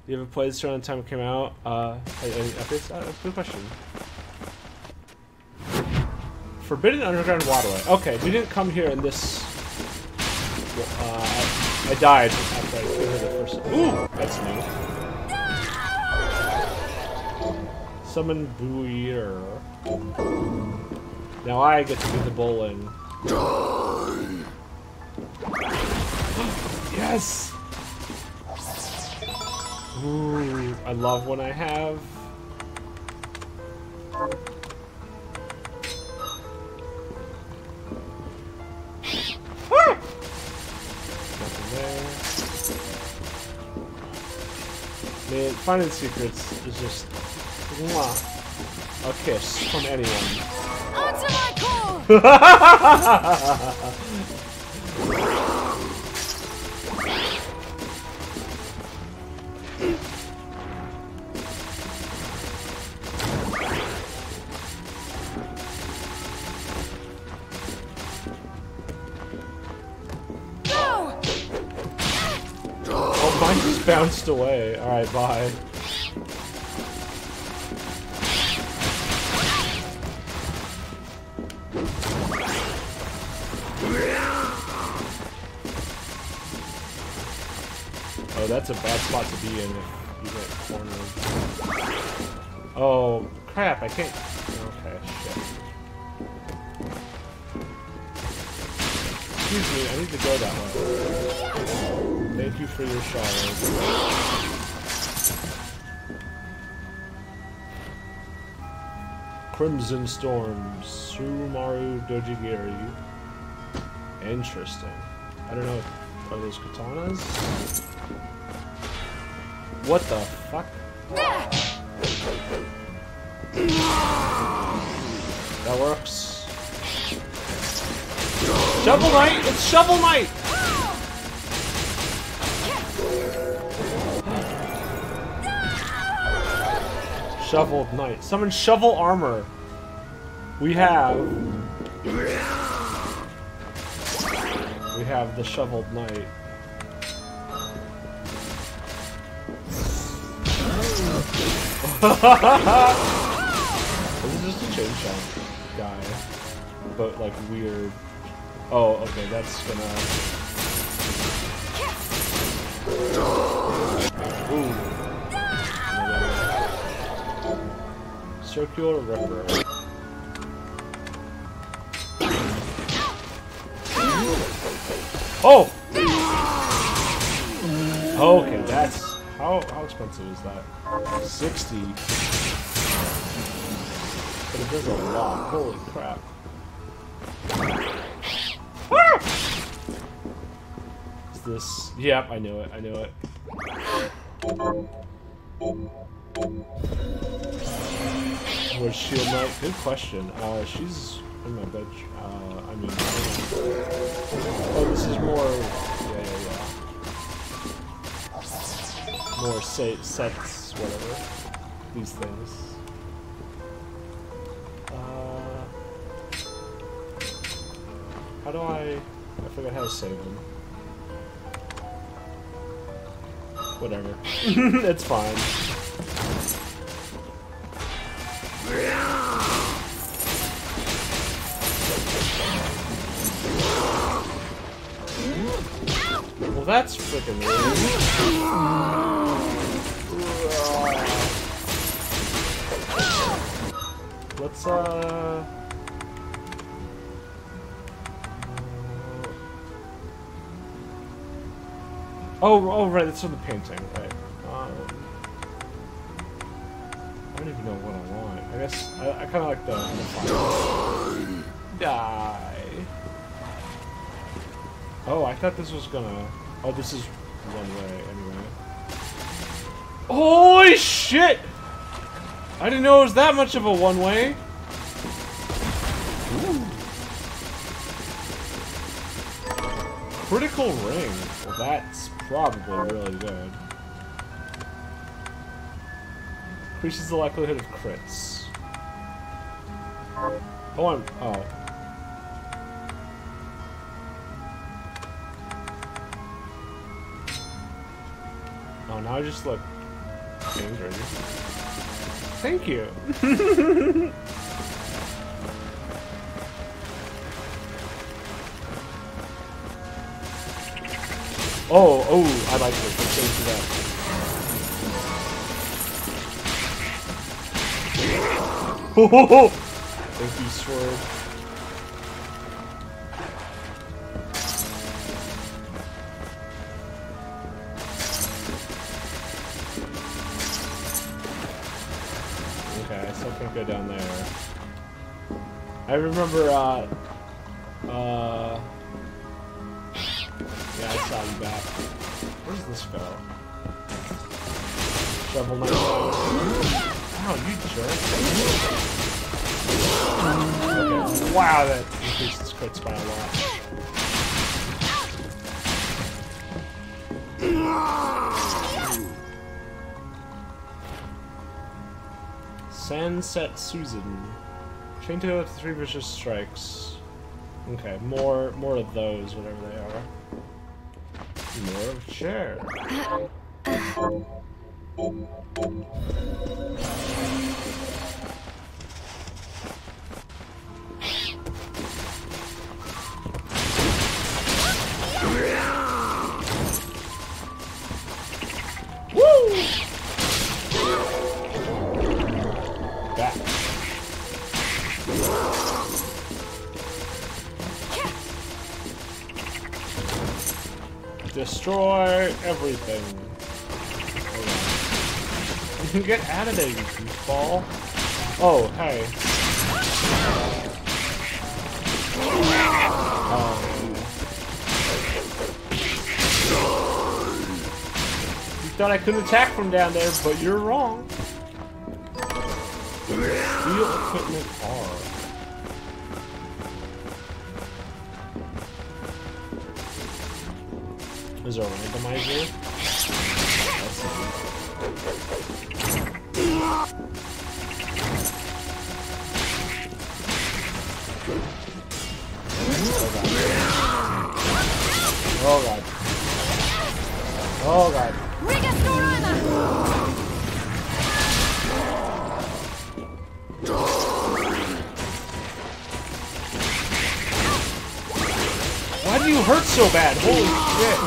You ever played this around the time it came out? Good question. Forbidden Underground Waterway. Okay, we didn't come here in this. I died after I came here the first. Ooh, that's new. Summon Buoyer. Now I get to do the bowling. Yes! Ooh, I love when I have. Nothing there. Man, finding secrets is just mwah, a kiss from anyone. Answer my call! Oh, mine just bounced away. Alright, bye. Oh, that's a bad spot to be in if you get cornered. Oh, crap, I can't... Okay, shit. Excuse me, I need to go that way. Thank you for your shower. Crimson Storms, Sumaru Dojigiri. Interesting. I don't know, are those katanas? What the fuck? That works. Shovel Knight! It's Shovel Knight! Shovel Knight. Summon Shovel Armor. We have the Shoveled Knight. This is just a chain shot guy, but like weird. Oh, okay, that's gonna. Ooh. Circular Ripper. Oh. Okay, that's how expensive is that? 60. But it does a lot. Holy crap. Is this... Yep, I knew it. I knew it. Where's Shield Knight? Good question. She's in my bed. I mean... Oh, this is more... Yeah. More sets, whatever. These things. How do I forgot how to save them. Whatever. It's fine. Well, that's freaking weird. Let's, Oh, right, that's from the painting, right. I don't even know what I want. I guess, I kind of like the Die! Oh, I thought this was gonna... Oh, this is one way, anyway. Holy shit! I didn't know it was that much of a one-way. Critical ring. Well, that's probably really good. Increases the likelihood of crits. Oh, oh. Oh, now I just look Angry. Thank you. Oh, I like this. Let's go to that. Oh, thank you, sword. Okay, I still can't go down there. I remember, yeah, I saw you back. Where does this go? Shovel Knight. Ow, you jerk. Okay. Wow, that increases crits by a lot. Sunset Susan. Chain to 3 vicious strikes. Okay, more of those, whatever they are. More of chair. Woo! Back. Destroy everything. You get out of there, you goofball. Oh, hey. You thought I couldn't attack from down there, but you're wrong. Steel equipment R. Is there a randomizer? That's oh god. Oh god. Why do you hurt so bad? Holy shit.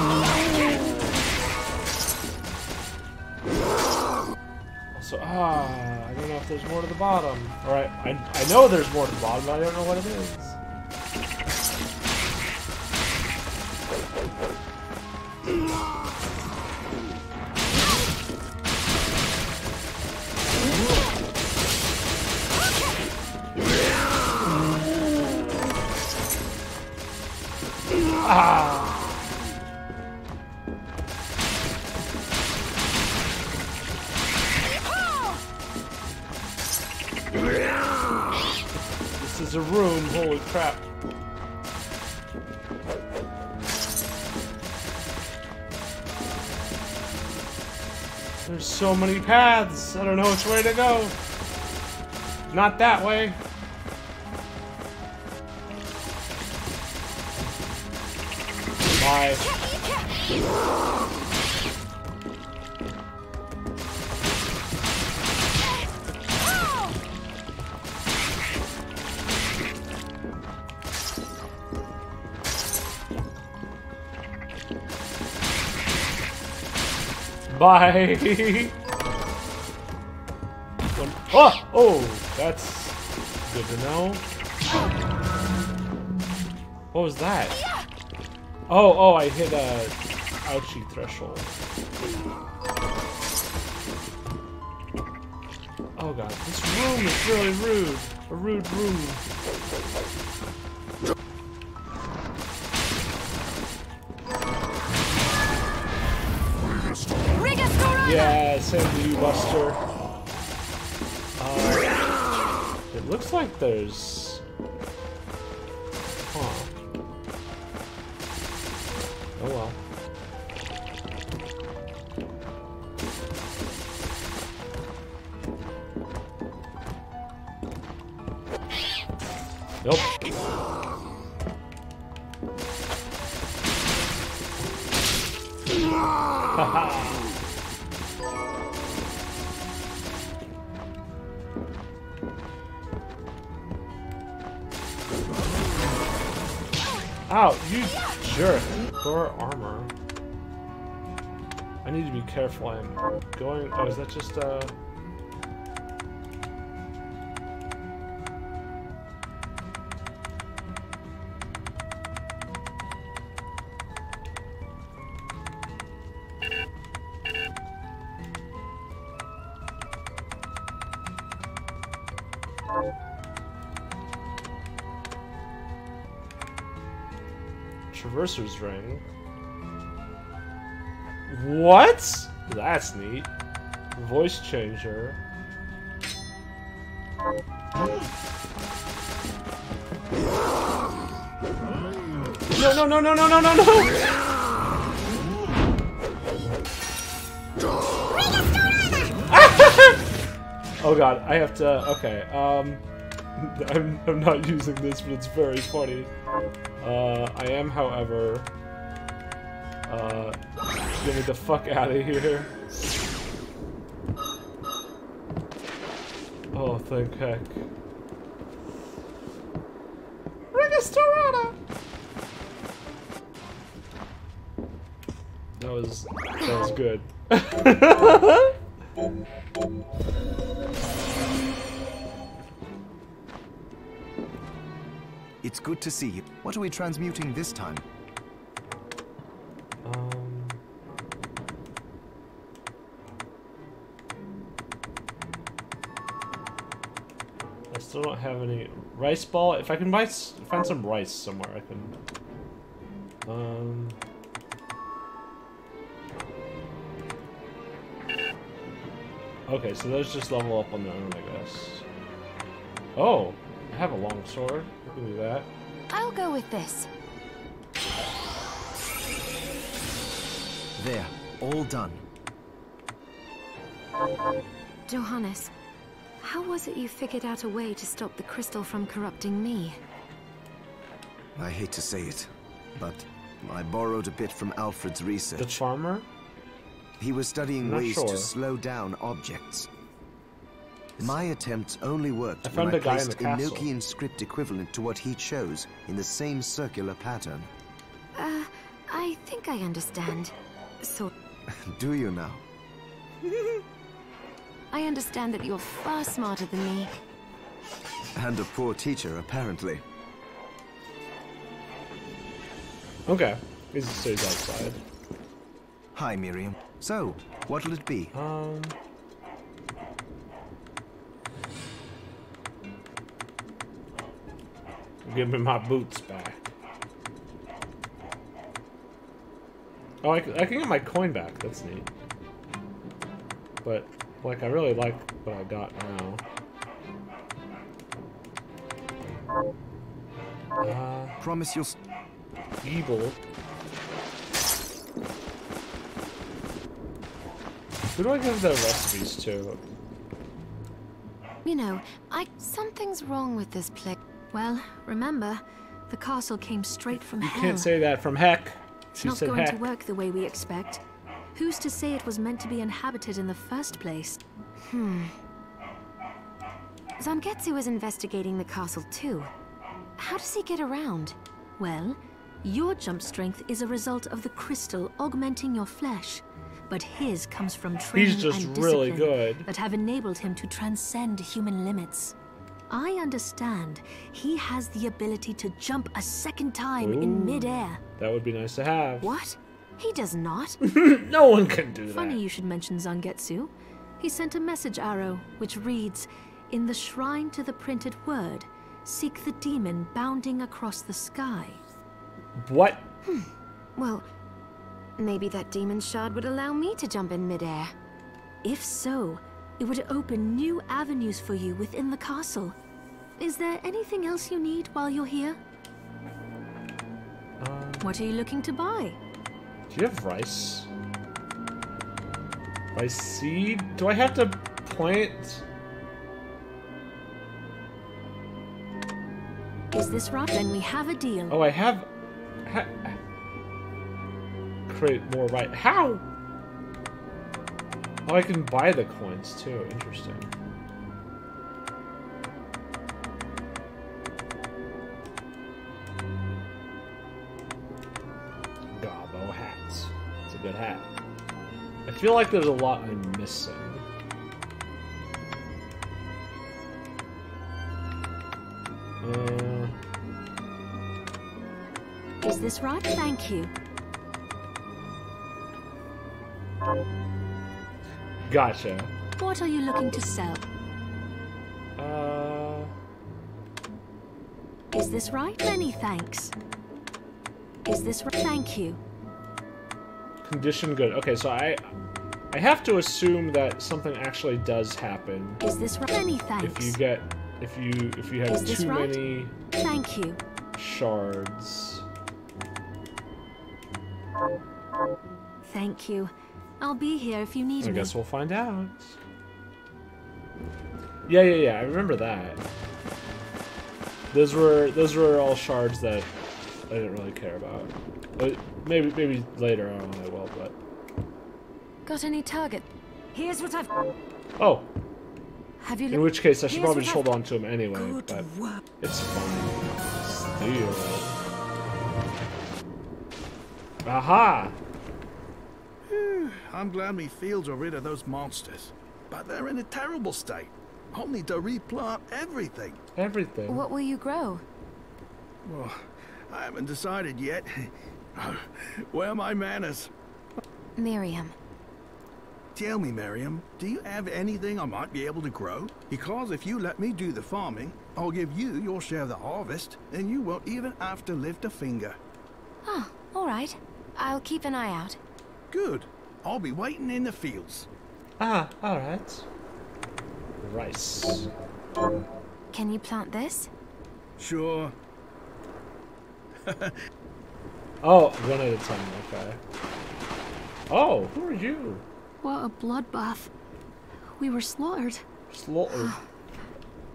Also, I don't know if there's more to the bottom. Alright, I know there's more to the bottom, but I don't know what it is. This is a room, holy crap. There's so many paths, I don't know which way to go. Not that way. Bye. Bye. Oh, that's good to know. What was that? Oh, I hit a ouchie threshold. Oh god, this room is really rude. A rude room. Yeah, same to you, Buster. It looks like there's... Huh. Oh well. Nope. Haha. Ow, you jerk. Thor armor. I need to be careful. I'm going. Oh, is that just Traverser's ring? What? That's neat. Voice changer. No, no, no, no, no, no, no, no! Oh god, I have to. Okay, I'm not using this, but it's very funny. I am, however, get me the fuck out of here. Oh, thank heck. Registorata! That was good. It's good to see you. What are we transmuting this time? I still don't have any rice ball. If I can find some rice somewhere, I can. Okay, so those just level up on their own, I guess. Oh, I have a long sword. I can do that. I'll go with this. There, all done. Johannes, how was it you figured out a way to stop the crystal from corrupting me? I hate to say it, but I borrowed a bit from Alfred's research. The farmer? He was studying ways to slow down objects. My attempts only worked when I placed a Nokian script equivalent to what he chose in the same circular pattern. I think I understand. So... Do you now? I understand that you're far smarter than me. And a poor teacher, apparently. Okay. He's stays outside. Hi, Miriam. So, what'll it be? Give me my boots back. Oh, I can get my coin back. That's neat. But, like, I really like what I got now. Promise you'll... Evil. Who do I give the recipes to? You know, something's wrong with this place. Well, remember, the castle came straight from hell. You can't say that from heck. It's not going to work the way we expect. Who's to say it was meant to be inhabited in the first place? Zangetsu is investigating the castle too. How does he get around? Well, your jump strength is a result of the crystal augmenting your flesh. But his comes from training and discipline really good that have enabled him to transcend human limits. I understand he has the ability to jump a second time in midair. That would be nice to have. What? He does not. No one can do that. Funny you should mention Zangetsu. He sent a message arrow which reads, "In the shrine to the printed word, seek the demon bounding across the sky." What? Well, maybe that demon shard would allow me to jump in midair. If so, it would open new avenues for you within the castle. Is there anything else you need while you're here? What are you looking to buy? Do you have rice? Rice seed? Do I have to plant? Is this right? Then we have a deal. Oh, I have... create more rice. How? Oh, I can buy the coins too. Interesting. that? I feel like there's a lot I'm missing. Is this right? Thank you. Gotcha. What are you looking to sell? Is this right? Many thanks. Is this right? Thank you. Condition good. Okay, so I have to assume that something actually does happen. Is this right? Many thanks. If you have too right? many Thank you. shards. Thank you. I'll be here if you need me. I guess we'll find out. Yeah. I remember that. Those were all shards that I didn't really care about. But maybe later on I will. But got any target? Here's what I've. Oh. Have you? In which case I should probably just hold on to him anyway. Good but work. it's fine. Steal. Aha! I'm glad me fields are rid of those monsters. But they're in a terrible state. I'll need to replant everything. Everything? What will you grow? Well, I haven't decided yet. Where are my manners? Miriam. Tell me, Miriam, do you have anything I might be able to grow? Because if you let me do the farming, I'll give you your share of the harvest, and you won't even have to lift a finger. Oh, all right. I'll keep an eye out. Good. I'll be waiting in the fields. Ah, all right. Rice. Can you plant this? Sure. Oh, one at a time, okay. Oh, who are you? What a bloodbath. We were slaughtered. Slaughtered?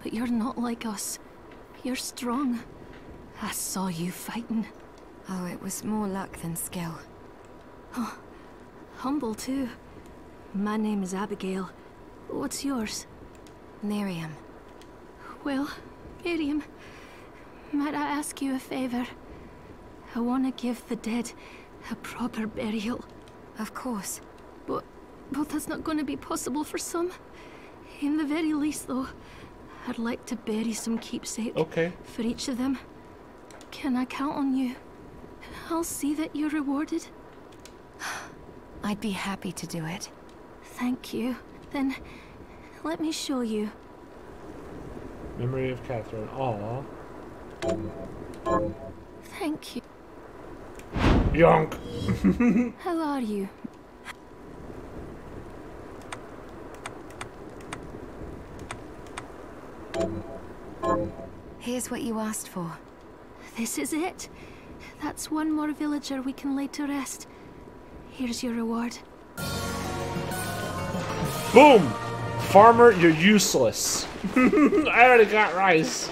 But you're not like us. You're strong. I saw you fighting. Oh, it was more luck than skill. Oh, humble too. My name is Abigail. What's yours? Miriam. Well, Miriam, might I ask you a favor? I want to give the dead a proper burial. Of course. But that's not going to be possible for some. In the very least, though, I'd like to bury some keepsake. Okay. For each of them. Can I count on you? I'll see that you're rewarded. I'd be happy to do it. Thank you. Then, let me show you. Memory of Catherine. Aw. Thank you. Yonk! How are you? Here's what you asked for. This is it. That's one more villager we can lay to rest. Here's your reward. Boom! Farmer, you're useless. I already got rice.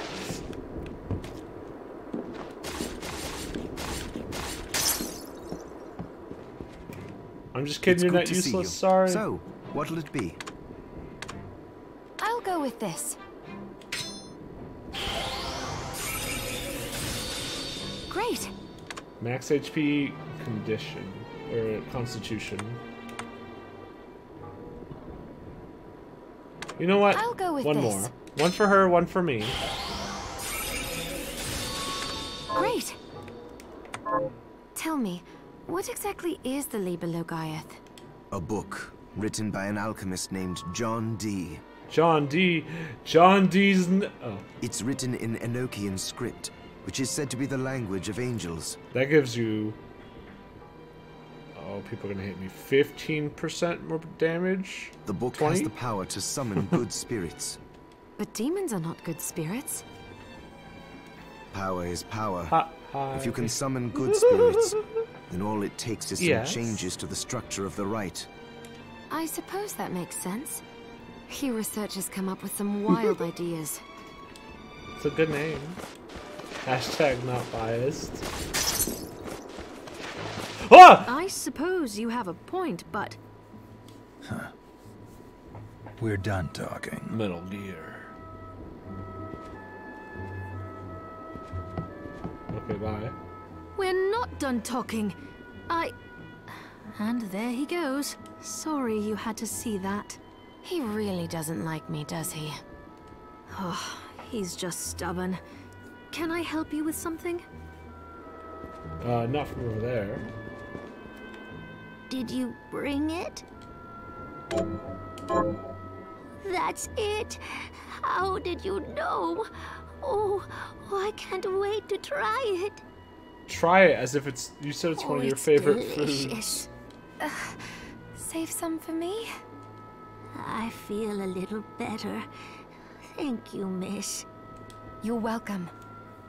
I'm just kidding, you're not useless, sorry. So, what'll it be? I'll go with this. Great. Max HP condition, or constitution. You know what? I'll go with one this. more. One for her, one for me. Great. Tell me, what exactly is the Liber Logaeth? A book written by an alchemist named John Dee. John Dee. John Dee's. Oh. It's written in Enochian script, which is said to be the language of angels. That gives you. Oh, people are gonna hit me. 15% more damage? The book 20? has the power to summon good spirits. But demons are not good spirits. Power is power. Ha. If you can summon good spirits, then all it takes is some Yes. changes to the structure of the rite. I suppose that makes sense. You researchers come up with some wild ideas. It's a good name. Hashtag not biased. Ah! I suppose you have a point, but... We're done talking. Metal Gear. Okay, bye. We're not done talking. And there he goes. Sorry you had to see that. He really doesn't like me, does he? Oh, he's just stubborn. Can I help you with something? Not from over there. Did you bring it? That's it. How did you know? Oh, I can't wait to try it. Try it as if it's. You said it's one of your favorite foods. Save some for me? I feel a little better. Thank you, miss. You're welcome.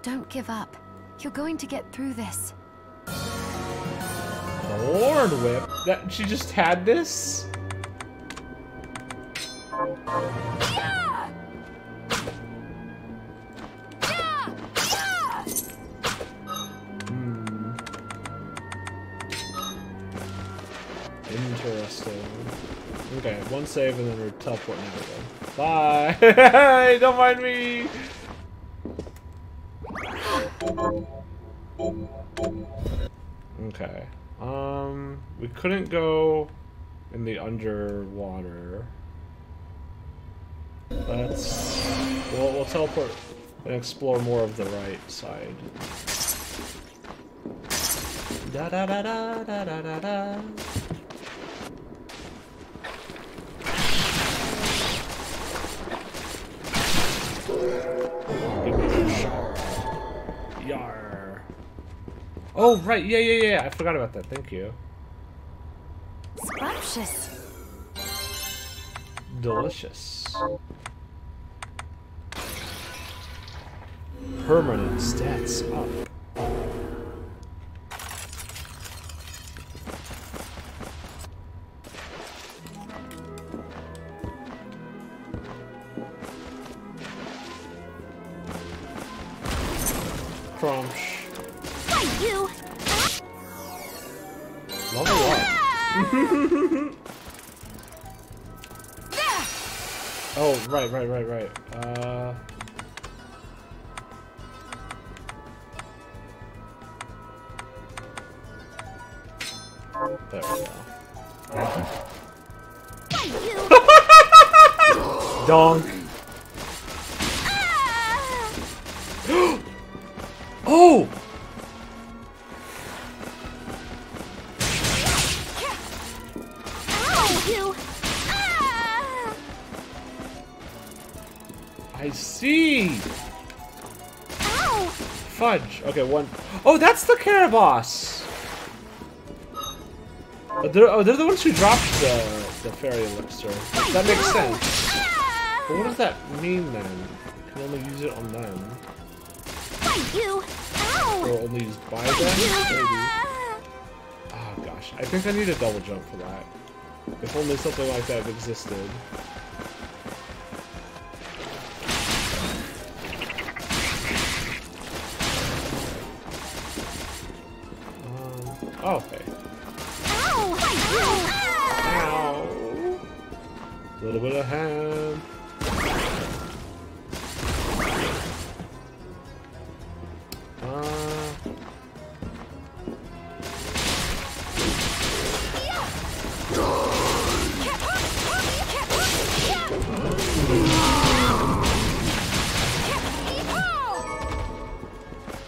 Don't give up. You're going to get through this. Lord Whip? That she just had this? Yeah! Yeah! Yeah! Interesting. Okay, one save and then we're teleporting out again. Bye! Don't mind me! Okay. We couldn't go in the underwater. We'll teleport and explore more of the right side. Da da da da da da da da. Give me a shot. Yar. Oh right, yeah. I forgot about that. Thank you. Scrumptious. Delicious. Permanent stats up. Crunch. Thank you. Level up. Oh, right. There we go. Thank you. Donk. Oh! I see! Ow! Fudge. Okay, one. Oh, that's the Caraboss! They're the ones who dropped the fairy elixir. That makes sense. But what does that mean then? You can only use it on them. Thank you! Ow! Or only use by them? Maybe. Oh gosh, I think I need a double jump for that. If only something like that existed. Oh, okay. Ow! Ow! Little bit of hand.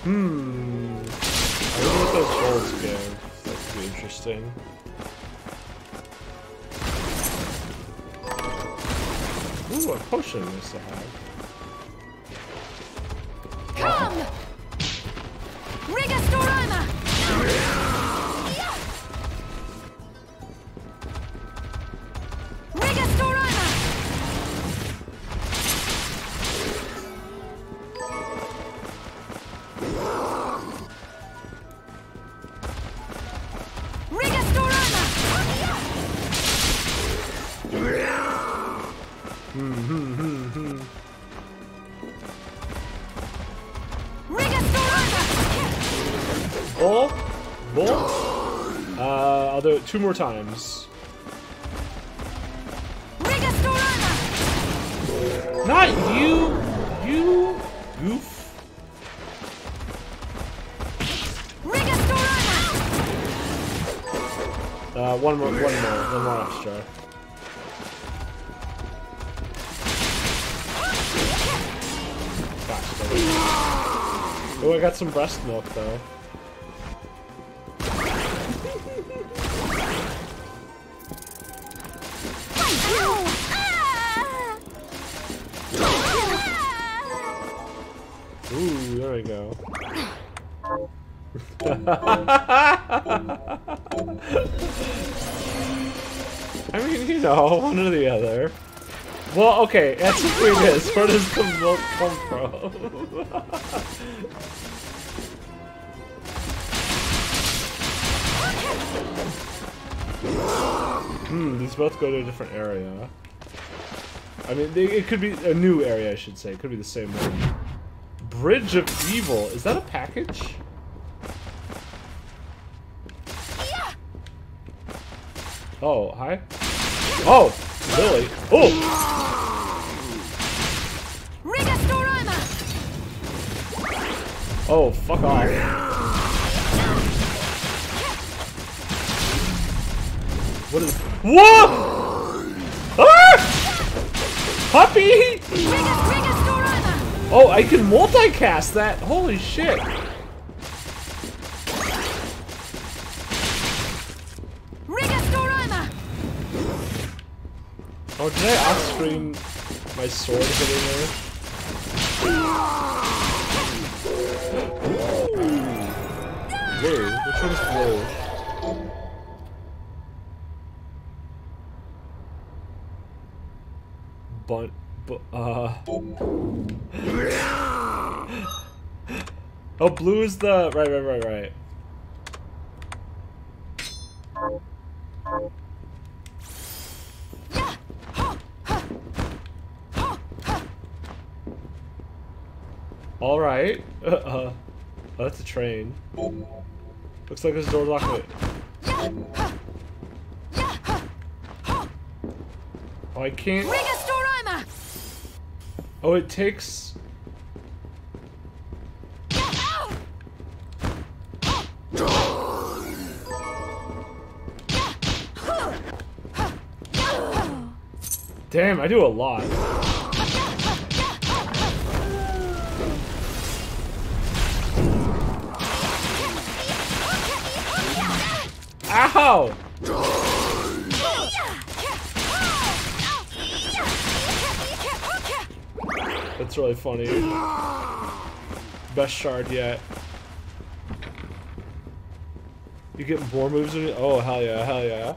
I wonder what those rolls give. That could be interesting. Ooh, a potion nice to have. Come! Rigastorama! Rigastorama! Rigastorama! Bull? I'll do it 2 more times. Not you! You goof. one more extra. Oh, I got some breast milk though. Ooh, there we go. I mean, you know, one or the other. Well, okay, that's the thing is, where does the milk come from? These both go to a different area. I mean, it could be a new area, I should say. It could be the same one. Bridge of Evil. Is that a package? Oh, hi. Oh, Lily. Oh! Oh, fuck off. What is... Whoa! Ah! Puppy! Oh, I can multicast that. Holy shit. Oh, did I off-screen my sword hitting there? Blue. Which one's blue? Oh, blue is the... Right. Alright. Oh, that's a train. Looks like this door's locked. Oh, I can't... Oh, it takes... Damn, I do a lot. Ow! That's really funny. Best shard yet. You get more moves in it? Oh, hell yeah, hell yeah.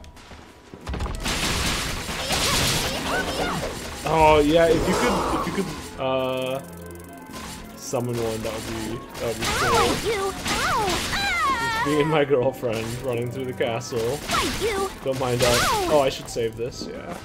Oh yeah, if you could summon one, that would be cool. Just me and my girlfriend running through the castle. Don't mind that. Oh, I should save this, yeah.